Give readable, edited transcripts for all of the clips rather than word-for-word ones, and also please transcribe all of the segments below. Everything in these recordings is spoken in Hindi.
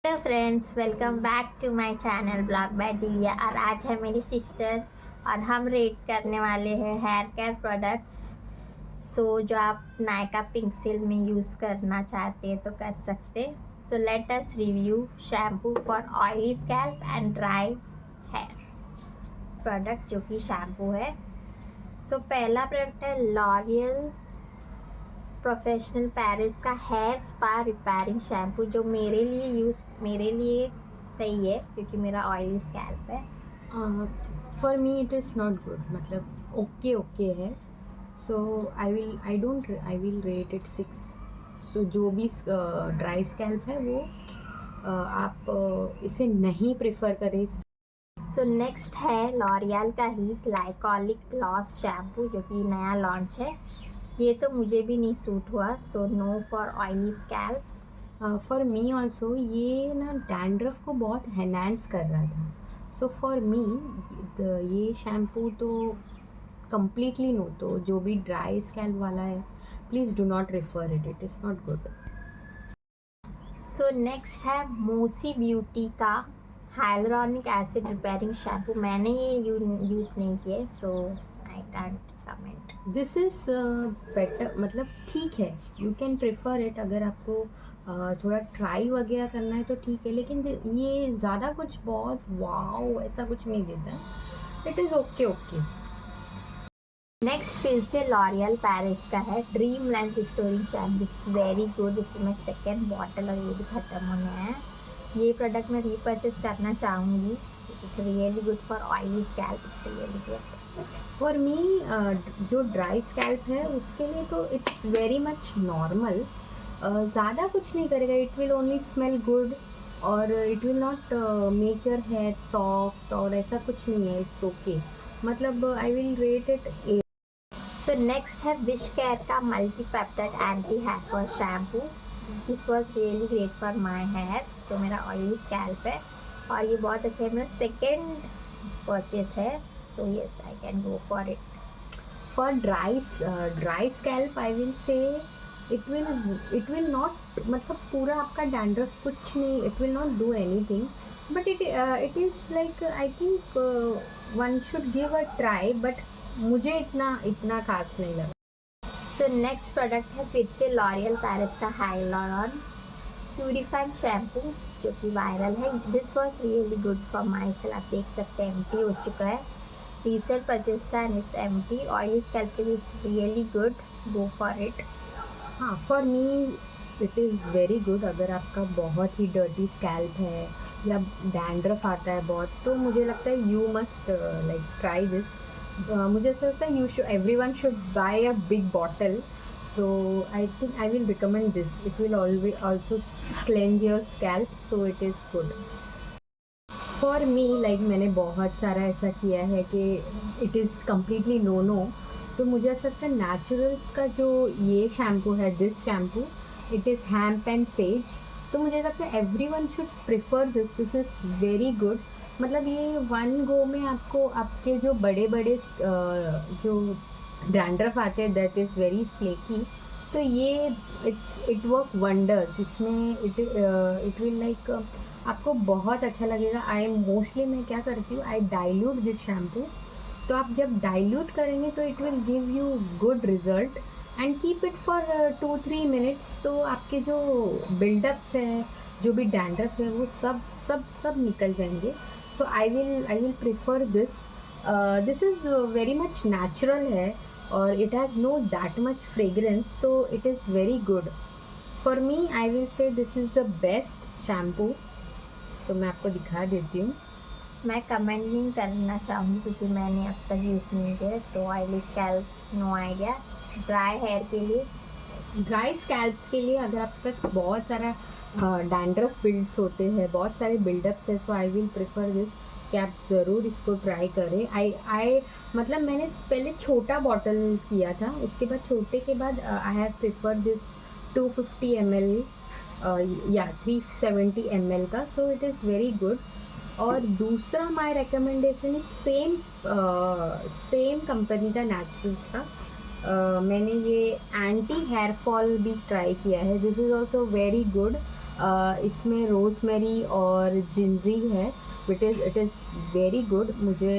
Hello friends, welcome back to my channel blog by Divya. और आज है मेरी सिस्टर और हम रेट करने वाले हैं हेयर केयर प्रोडक्ट्स। जो आप नायका पिंकसिल में यूज़ करना चाहते हैं तो कर सकते। So let us review shampoo for oily scalp and dry hair product, जो कि शैम्पू है। पहला प्रोडक्ट है लॉरियल प्रोफेशनल पेरिस का हेयर स्पा रिपेयरिंग शैम्पू, जो मेरे लिए सही है क्योंकि मेरा ऑयली स्कैल्प है। For me it is not good, मतलब ओके ओके है। So I will rate it 6। So जो भी ड्राई स्कैल्प है वो आप इसे नहीं प्रेफर करें। नेक्स्ट है लॉरियल का ही ग्लाइकोलिक ग्लॉस शैम्पू, जो कि नया लॉन्च है। ये तो मुझे भी नहीं सूट हुआ, so no for oily scalp. For me also ये ना डैंड्रफ को बहुत एनहांस कर रहा था। सो फॉर मी ये शैम्पू तो कम्प्लीटली नो। तो जो भी ड्राई स्कैल्प वाला है, please do not refer it, it is not good. Next है मोसी ब्यूटी का हाइलुरोनिक एसिड रिपेयरिंग शैम्पू। मैंने ये यूज़ नहीं किया, so I can't comment. This is better, मतलब ठीक है, यू कैन प्रेफर इट। अगर आपको थोड़ा ट्राई वगैरह करना है तो ठीक है, लेकिन ये ज़्यादा कुछ बहुत वाओ ऐसा कुछ नहीं देता है। It is okay okay. Next फिर से लॉरियल पेरिस का है dream land restoring shampoo. This is very good. इसमें सेकेंड बॉटल और ये भी ख़त्म होने हैं। ये प्रोडक्ट मैं रीपर्चेस करना चाहूँगी। It's really good for oily scalp, it's really good. For मी जो ड्राई स्कैल्प है उसके लिए तो इट्स वेरी मच नॉर्मल। ज़्यादा कुछ नहीं करेगा, it will only smell good और it will not make your hair soft और ऐसा कुछ नहीं है। इट्स ओके, मतलब I will rate it. Next है विश केयर का multi peptide anti hair fall shampoo. This was really great for my hair, जो मेरा ऑयली स्कैल्प है। और ये बहुत अच्छा है, मेरा सेकेंड परचेस है। So yes, I can go for it. For dry scalp I will say it will not, मतलब पूरा आपका डैंड्रफ कुछ नहीं, it will not do anything, but it is like I think one should give a try, but मुझे इतना खास नहीं लगा। नेक्स्ट प्रोडक्ट है फिर से लॉरियल पेरिस का हाइलुरॉन प्यूरिफाइंग शैम्पू, जो कि वायरल है। This was really good for myself. आप देख सकते हैं एम्प्टी हो चुका है, रीसेट परचेज था and it's empty. Oily scalp के लिए it's really good, go for it. हाँ, for me it is very good. अगर आपका बहुत ही डर्टी स्कैल्प है या डैंड्रफ आता है बहुत, तो मुझे लगता है you must like try this. मुझे ऐसा लगता है everyone should buy a big bottle. तो I think I will recommend this. It will always also cleanse your scalp, so it is good for me. Like मैंने बहुत सारा ऐसा किया है कि it is completely no no. तो मुझे ऐसा लगता है नेचुरल्स का जो ये शैम्पू है, this shampoo, it is hemp and says. तो मुझे लगता है every one should prefer this. This is very good. मतलब ये वन गो में आपको आपके जो बड़े बड़े जो डैंड्रफ आते हैं, दैट इज़ वेरी फ्लेकी, तो ये इट वर्क वंडर्स। इसमें इट विल लाइक आपको बहुत अच्छा लगेगा। मैं क्या करती हूँ, आई डाइल्यूट दिस शैम्पू। तो आप जब डाइल्यूट करेंगे तो it will give you good result and keep it for 2-3 minutes. तो आपके जो बिल्डअप्स है, जो भी डैंड्रफ है, वो सब निकल जाएंगे। So I will prefer this. This is very much natural है और it has no that much fragrance, तो it is very good for me. I will say this is the best shampoo. तो मैं आपको दिखा देती हूँ। मैं कमेंट नहीं करना चाहूँगी क्योंकि मैंने अब तक यूज़ नहीं किया, तो oily scalp no idea. Dry hair के लिए, ड्राई स्कैल्प्स के लिए, अगर आपके पास बहुत सारा डैंड्रफ बिल्ड्स होते हैं, बहुत सारे बिल्डअप्स है, so I will prefer this कि आप ज़रूर इसको ट्राई करें। आई मतलब मैंने पहले छोटा बॉटल किया था, उसके बाद छोटे के बाद I have prefer this 250 ml या 370 ml का। सो इट इज़ वेरी गुड। और दूसरा my recommendation is same company का, नेचुरल्स का। मैंने ये एंटी हेयर फॉल भी ट्राई किया है। This is also very good. इसमें रोज़मेरी और जिंजर है, इट इज़ वेरी गुड। मुझे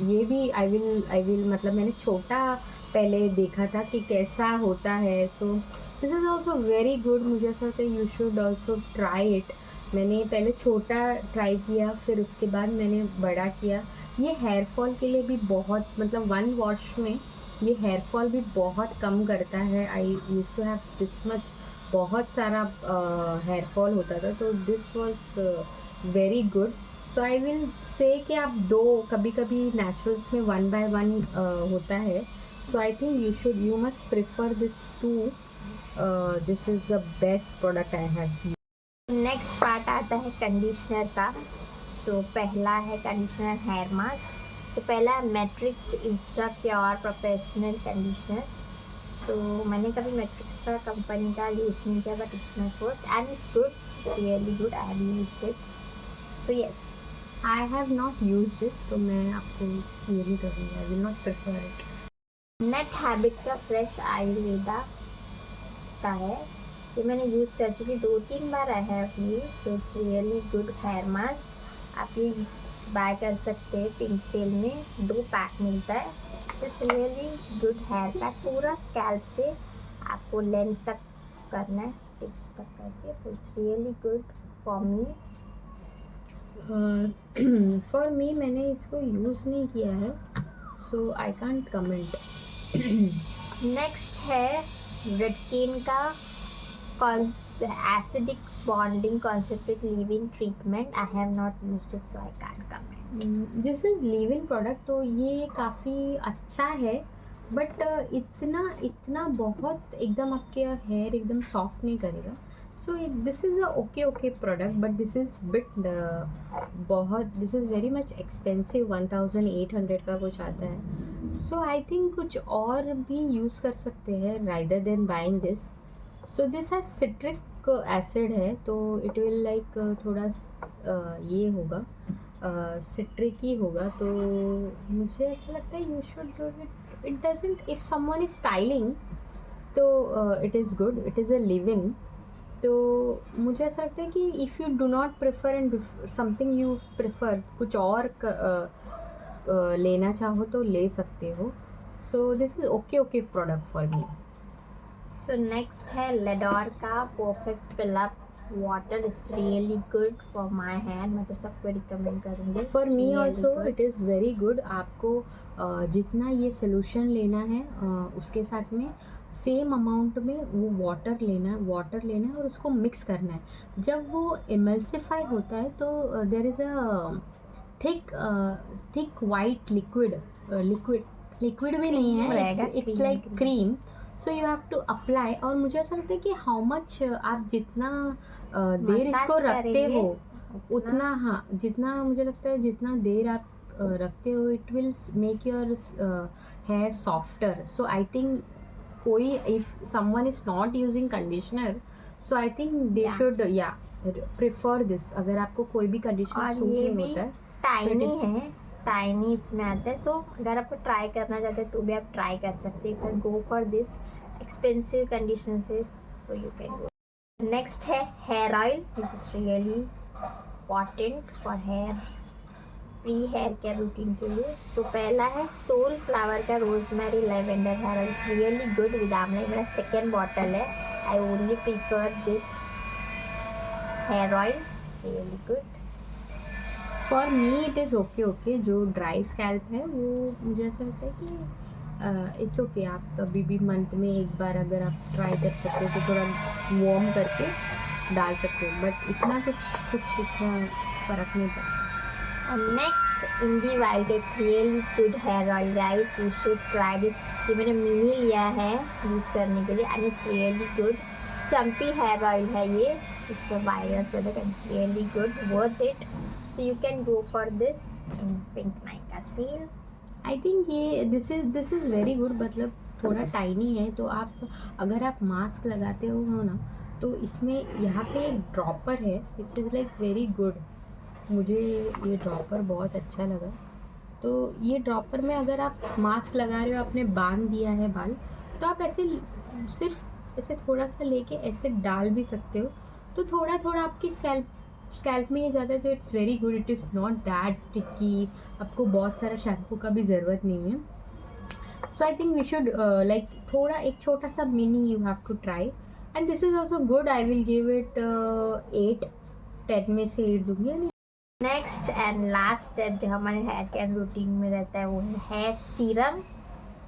ये भी आई विल मतलब मैंने छोटा पहले देखा था कि कैसा होता है, सो this is also very good. मुझे ऐसा लगता है you should also try it. मैंने पहले छोटा ट्राई किया, फिर उसके बाद मैंने बड़ा किया। ये हेयर फॉल के लिए भी बहुत, मतलब वन वॉश में ये हेयर फॉल भी बहुत कम करता है। I use to have this much, बहुत सारा हेयर फॉल होता था, तो this was very good. So I will say कि आप दो, कभी कभी नेचुरल्स में 1 by 1 होता है, so I think you must prefer this too. This is the best product I have. Next part आता है कंडीशनर का। सो पहला है कंडीशनर हेयर मास्क। सो पहला है Matrix insta pure professional conditioner. So मैंने कभी मैट्रिक्स का कंपनी का यूज़ नहीं किया, but it's my first and it's good, it's really good. I have used it, so yes. I have not used it, तो मैं आपको ये नहीं करूँगी, I will not prefer it. Nat habit का फ्रेश आयुर्वेदा का है, ये मैंने यूज़ कर चुकी 2-3 बार। I have use, so it's really good hair mask. आप ये बाय कर सकते हैं पिंक सेल में, 2 पैक मिलता है। It's really good hair pack, पूरा स्कैल्प से आपको लेंथ तक करना है, टिप्स तक करके। So it's really good for me. For me, मैंने इसको यूज़ नहीं किया है, so I can't comment. Next है रेडकेन का acidic bonding concentrate leave in treatment. I have not used it, so I can't comment. This is leave in product, तो ये काफ़ी अच्छा है, बट इतना बहुत एकदम आपके हेयर एकदम सॉफ्ट नहीं करेगा। सो this is a okay product, but this is this is very much expensive. 1800 का कुछ आता है, सो आई थिंक कुछ और भी यूज़ कर सकते हैं rather than buying this. So this has citric acid है, तो इट विल लाइक थोड़ा ये होगा, सिट्रिक ही होगा, तो मुझे ऐसा लगता है you should do it. It doesn't, if someone is styling तो it is good, it is a leave in. तो मुझे ऐसा लगता है कि if you do not prefer and something you prefer, कुछ और लेना चाहो तो ले सकते हो। So this is okay product for me. So next है लेडोर का perfect fill up water. Is really good for my hair, मैं तो सबको रिकमेंड करूँगी। For me also it is very good. आपको जितना ये सोल्यूशन लेना है उसके साथ में सेम अमाउंट में वो वाटर लेना है और उसको मिक्स करना है। जब वो इमल्सिफाई होता है तो there is a thick white liquid भी नहीं है, it's like cream. So you have to apply, और मुझे ऐसा लगता है कि हाउ मच आप जितना देर इसको रखते हो उतना, हाँ, जितना मुझे लगता है जितना देर आप रखते हो it will make your hair softer. So I think कोई, if someone is not using conditioner, so I think they should prefer this. अगर आपको कोई भी कंडीशनर सूट नहीं होता है, टाइनी है, टाइनी इसमें आता है। सो अगर आपको ट्राई करना चाहते हैं तो भी आप ट्राई कर सकते हैं। फिर go for this expensive conditioner से, so you can go. Next है hair oil, which is really important for hair, pre hair care routine के लिए। सो पहला है सोल फ्लावर का rosemary lavender hair oil. It's really good with amla. मेरा सेकेंड बॉटल है। I only prefer this hair oil, it's really good. For me it is okay. जो ड्राई स्कैल्प है वो मुझे ऐसा लगता है कि इट्स ओके। आप कभी भी मंथ में एक बार अगर आप ट्राई कर सकते हो तो थोड़ा वार्म करके डाल सकते हो, बट इतना इतना फ़र्क नहीं पड़ता। Next indie wild, it's really good hair oil guys, you should try this. ये मैंने मिनी लिया है यूज़ करने के लिए and it's really good. Champi hair oil है ये, it's a viral product and it's really good, worth it. So you can go for this in Pink Nika sale. I think ये दिस इज़ वेरी गुड। मतलब थोड़ा टाइनी है, तो आप अगर आप मास्क लगाते हो ना, तो इसमें यहाँ पे एक ड्रॉपर है which is like very good. मुझे ये ड्रॉपर बहुत अच्छा लगा। तो ये ड्रॉपर में अगर आप मास्क लगा रहे हो, आपने बांध दिया है बाल, तो आप ऐसे सिर्फ ऐसे थोड़ा सा लेके ऐसे डाल भी सकते हो, तो थोड़ा थोड़ा आपकी स्कैल्प में ये जाता है, तो it's very good. It is not that sticky. आपको बहुत सारा शैम्पू का भी ज़रूरत नहीं है. So I think we should like थोड़ा एक छोटा सा mini you have to try. And this is also good. I will give it 8-10 में से 8 दूंगी. नेक्स्ट एंड लास्ट स्टेप जो हमारे हेयर केयर रूटीन में रहता है वो है hair serum.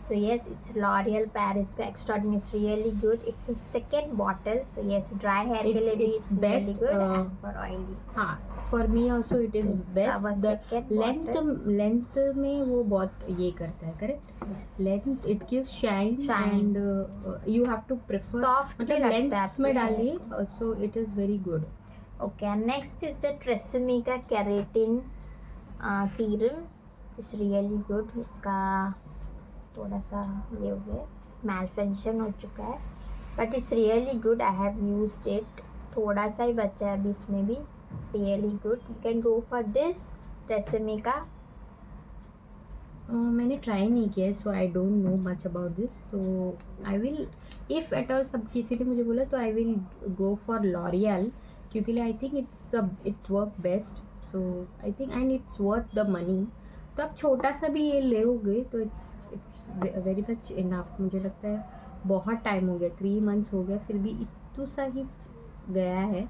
So yes, it's L'Oreal Paris का extraordinary. It's really good. It's a second bottle. So yes, dry hair के लिए भी it's best good and for oily. हाँ, for me also it is best. The length में वो बहुत ये करता है. Correct. Length it gives shine and you have to prefer soft मतलब लेंथ में डालिए. So it is very good. Okay, and next is the Tresemme का keratin serum. It's really good. इसका थोड़ा सा ये हो गया, malfunction हो चुका है, but it's really good. I have used it. थोड़ा सा ही बचा है अभी इसमें भी. It's really good. You can go for this Tresemme का. मैंने ट्राई नहीं किया, so I don't know much about this. तो I will, if at all सब किसी ने मुझे बोला तो I will go for L'Oreal, क्योंकि I think it work best. So I think and it's worth the money. तो आप छोटा सा भी ये लोगे तो इट्स वेरी मच इनफ. मुझे लगता है बहुत टाइम हो गया, 3 months हो गया, फिर भी इतना सा ही गया है,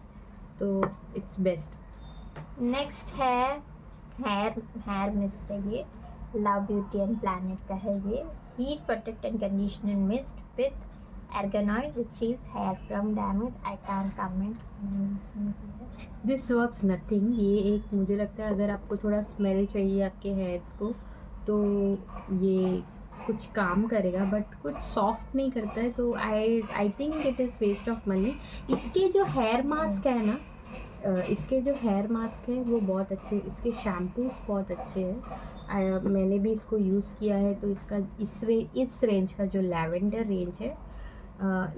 तो इट्स बेस्ट. नेक्स्ट है हेयर मिस्ट है ये. लव ब्यूटी एंड प्लानट का है ये. Heat protect and conditioner mist with ergonoid which shields hair from damage. I can't comment. This works nothing. ये एक मुझे लगता है अगर आपको थोड़ा स्मेल चाहिए आपके हेयर्स को तो ये कुछ काम करेगा, बट कुछ सॉफ्ट नहीं करता है. तो I think it is waste of money. इसके जो हेयर मास्क है ना, इसके जो हेयर मास्क है वो बहुत अच्छे. इसके शैम्पूस बहुत अच्छे हैं. मैंने भी इसको यूज़ किया है. तो इसका इस रेंज का जो लैवेंडर रेंज है,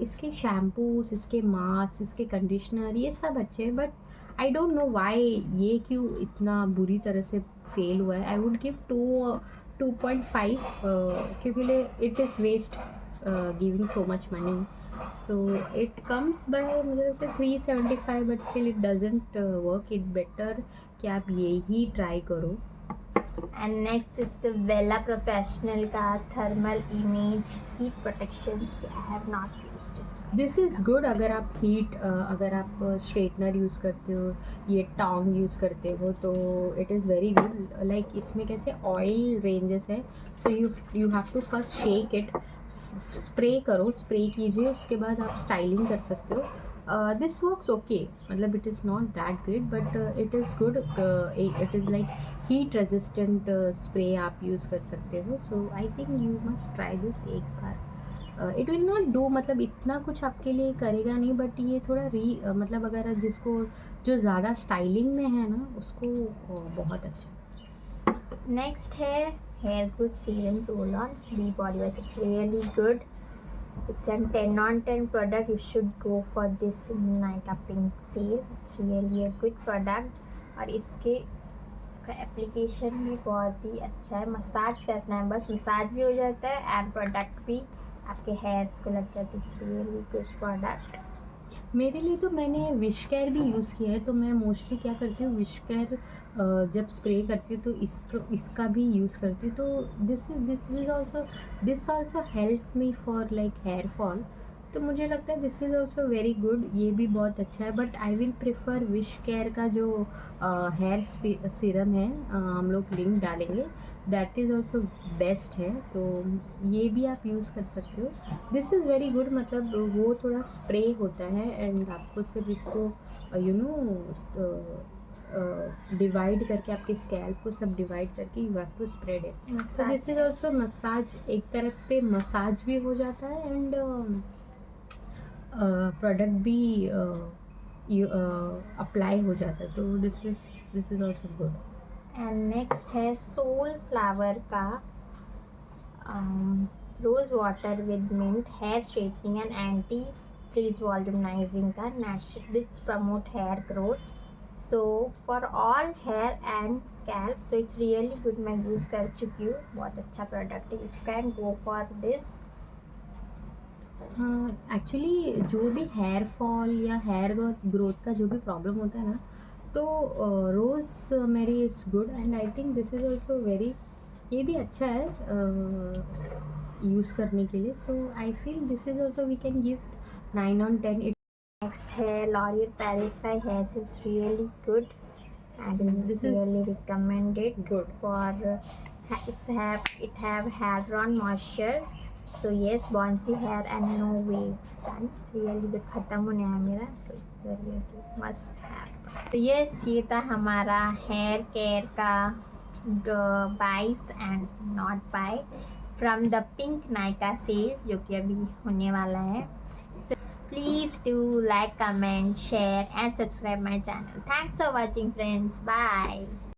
इसके शैम्पूस, इसके मास्क, इसके कंडीशनर, ये सब अच्छे हैं. But I don't know why ये क्यों इतना बुरी तरह से फेल हुआ है. आई वुड गिव 2.5 क्योंकि it is waste giving so much money. So it comes by मुझे लगता है 375, but still it doesn't work. It better कि आप ये ही ट्राई करो. And next is the Vela Professional का Thermal Image Heat Protections. I have not used it. This is good. अगर आप स्ट्रेटनर यूज़ करते हो, ये टॉन्ग यूज़ करते हो, तो it is very good. Like इसमें कैसे ऑयल रेंजेस है. So you have to first shake it. Spray कीजिए, उसके बाद आप स्टाइलिंग कर सकते हो. This works okay. मतलब it is not that great, but it is good. It is like heat resistant spray आप यूज़ कर सकते हो. So I think you must try this एक बार. इट विल नॉट डू, मतलब इतना कुछ आपके लिए करेगा नहीं, बट ये थोड़ा मतलब अगर जिसको जो ज़्यादा स्टाइलिंग में है ना, उसको बहुत अच्छा. नेक्स्ट है hair good serum roll on B body wash. It's really good. It's a 10 on 10 product. You should go for this Nykaa Pink Sale. It's really a good product. और इसका एप्लीकेशन भी बहुत ही अच्छा है. मसाज करना है बस, मसाज भी हो जाता है एंड प्रोडक्ट भी आपके हेयर्स को लग जाता है. It's really good product. मेरे लिए तो मैंने विश केयर भी यूज़ किया है. तो मैं मोस्टली क्या करती हूँ, विश केयर जब स्प्रे करती हूँ तो इसका भी यूज़ करती हूँ. तो this also help me for like hair fall. तो मुझे लगता है this is also very good. ये भी बहुत अच्छा है. But I will prefer wish care का जो हेयर सीरम है, हम लोग लिंक डालेंगे, दैट इज़ ऑल्सो बेस्ट है. तो ये भी आप यूज़ कर सकते हो. This is very good. मतलब वो थोड़ा स्प्रे होता है एंड आपको सिर्फ इसको डिवाइड करके आपके स्कैल्प को सब डिवाइड करके you have to spread it. So this is also massage. एक तरफ पे मसाज भी हो जाता है एंड प्रोडक्ट भी अप्लाई हो जाता है. तो this is also good. And next है सोल फ्लावर का rose water with mint hair straightening and anti frizz volumizing का naturals promote hair growth. So for all hair and scalp. So it's really good. मैं यूज़ कर चुकी हूँ. बहुत अच्छा प्रोडक्ट है. You can go for this. हाँ, एक्चुअली जो भी हेयर फॉल या हेयर ग्रोथ का जो भी प्रॉब्लम होता है ना, तो rosemary is good and I think this is also very, ये भी अच्छा है यूज़ करने के लिए. So I feel this is also we can give 9 on 10. It Next है L'Oreal Paris का hair seems really good and This is really recommended good. for it have hyaluronic moisture, so yes, bouncy hair and no wave and it's really good. खत्म होने आया मेरा, so it's really must have. तो yes, ये था हमारा हेयर केयर का buys and not buy from the pink Nykaa sale जो कि अभी होने वाला है. Please do like, comment, share and subscribe my channel. Thanks for watching friends. Bye.